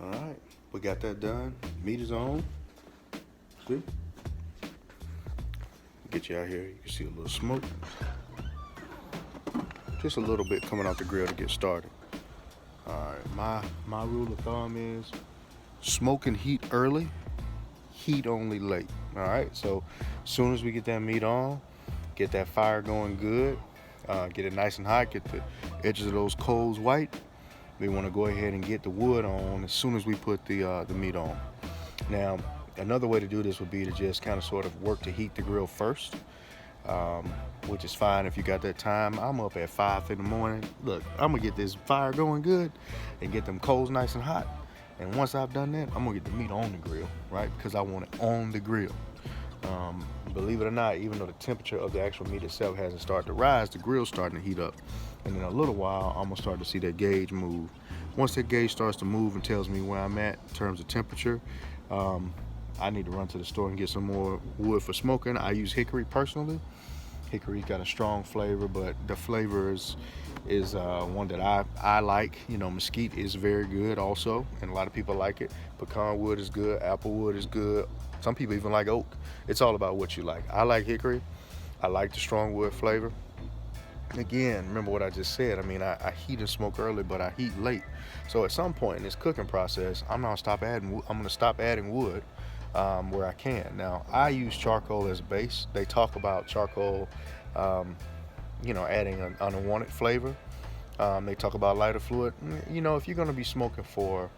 All right, we got that done. Meat is on. See? Get you out here. You can see a little smoke. Just a little bit coming off the grill to get started. All right, my rule of thumb is smoke and heat early, heat only late. All right, so as soon as we get that meat on, get that fire going good, get it nice and hot, get the edges of those coals white. We want to go ahead and get the wood on as soon as we put the meat on. Now, another way to do this would be to just kind of sort of work to heat the grill first, which is fine if you got that time. I'm up at 5 in the morning. Look, I'm gonna get this fire going good and get them coals nice and hot. And once I've done that, I'm gonna get the meat on the grill, right? Because I want it on the grill. Believe it or not, even though the temperature of the actual meat itself hasn't started to rise, the grill's starting to heat up. And in a little while, I'm gonna start to see that gauge move. Once that gauge starts to move and tells me where I'm at in terms of temperature, I need to run to the store and get some more wood for smoking. I use hickory personally. Hickory's got a strong flavor, but the flavor is one that I like. You know, mesquite is very good also, and a lot of people like it. Pecan wood is good. Apple wood is good. Some people even like oak. It's all about what you like. I like hickory. I like the strong wood flavor. Again, remember what I just said. I mean, I heat and smoke early, but I heat late. So at some point in this cooking process, I'm gonna stop adding wood where I can. Now, I use charcoal as a base. They talk about charcoal, adding an unwanted flavor. They talk about lighter fluid. You know, if you're gonna be smoking for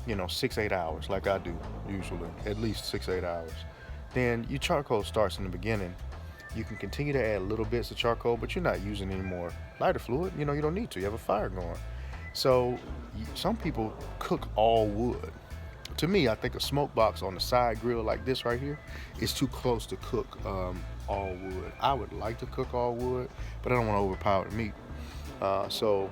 6-8 hours, like I do usually, at least 6-8 hours, then your charcoal starts in the beginning. You can continue to add little bits of charcoal, but you're not using any more lighter fluid. You know, you don't need to. You have a fire going. So some people cook all wood. To me, I think a smoke box on the side grill like this right here is too close to cook all wood. I would like to cook all wood, but I don't want to overpower the meat. So,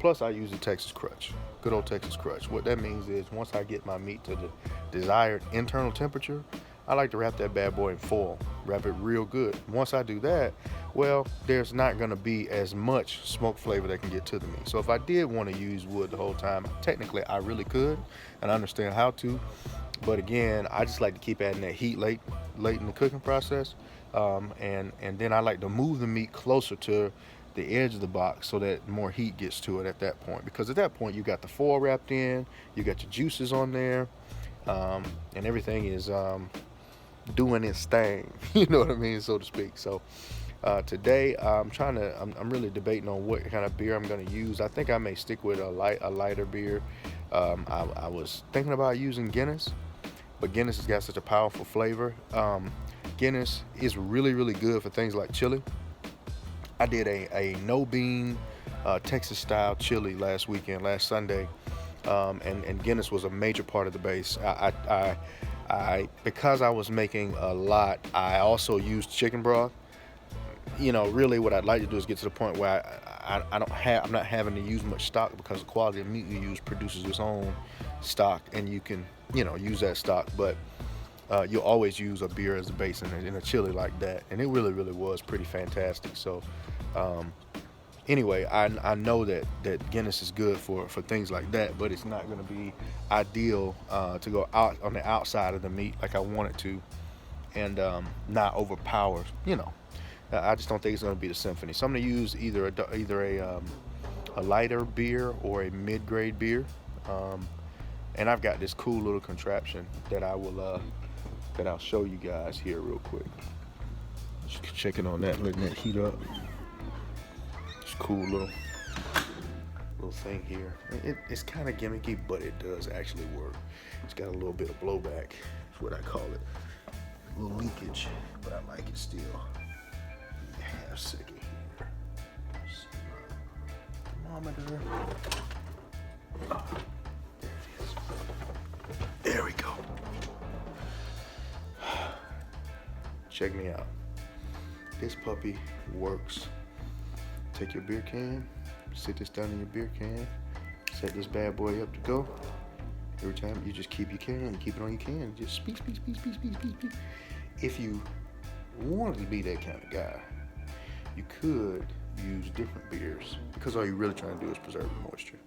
plus I use a Texas crutch, good old Texas crutch. What that means is once I get my meat to the desired internal temperature, I like to wrap that bad boy in foil, wrap it real good. Once I do that, well, there's not gonna be as much smoke flavor that can get to the meat. So if I did want to use wood the whole time, technically I really could, and I understand how to. But again, I just like to keep adding that heat late in the cooking process, and then I like to move the meat closer to the edge of the box so that more heat gets to it at that point. Because at that point, you got the foil wrapped in, you got your juices on there, and everything is doing its thing. You know what I mean, so to speak. So today, I'm really debating on what kind of beer I'm going to use. I think I may stick with a lighter beer. I was thinking about using Guinness, but Guinness has got such a powerful flavor. Guinness is really, really good for things like chili. I did a no bean Texas style chili last Sunday, and Guinness was a major part of the base. Because I was making a lot, I also used chicken broth. You know, really, what I'd like to do is get to the point where I'm not having to use much stock, because the quality of meat you use produces its own stock, and you can use that stock. But you'll always use a beer as a base in a chili like that, and it really, really was pretty fantastic. So anyway, I know that Guinness is good for things like that, but it's not going to be ideal to go out on the outside of the meat like I want it to, and not overpower. I just don't think it's going to be the symphony. So I'm going to use either a lighter beer or a mid-grade beer, and I've got this cool little contraption that I'll show you guys here real quick. Just checking on that, letting that heat up. Cool little thing here. It's kind of gimmicky, but it does actually work. It's got a little bit of blowback, is what I call it. A little leakage, but I like it still. Half second here. Thermometer. Oh, there it is. There we go. Check me out. This puppy works. Take your beer can, sit this down in your beer can, set this bad boy up to go. Every time you just keep your can, you keep it on your can, just speak. If you wanted to be that kind of guy, you could use different beers, because all you're really trying to do is preserve the moisture.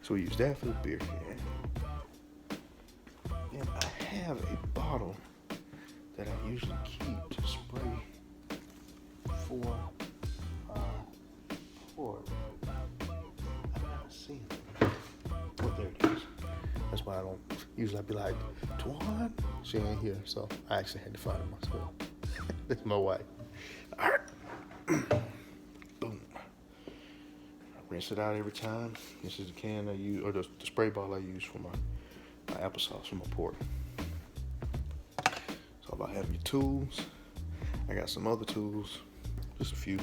So we use that for the beer can. have a bottle that I usually keep to spray for pork. I've never seen it. Oh, there it is. That's why I don't usually. I'd be like, Twan, she ain't here, so I actually had to find it myself. That's my wife. All right. Boom. I rinse it out every time. This is the can I use, or the spray bottle I use for my applesauce for my pork. So about having your tools. I got some other tools, just a few,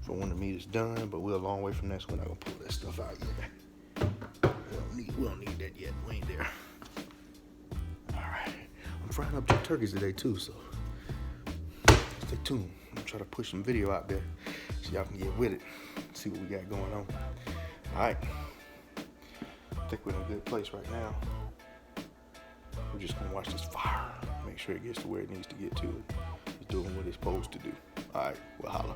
for when the meat is done, but we're a long way from that, so we're not gonna pull that stuff out yet. We don't need that yet. We ain't there. All right. I'm frying up 2 turkeys today too, so stay tuned. I'm gonna try to push some video out there so y'all can get with it, see what we got going on. All right. I think we're in a good place right now. We're just gonna watch this fire, make sure it gets to where it needs to get to. It's doing what it's supposed to do. All right, we'll holla.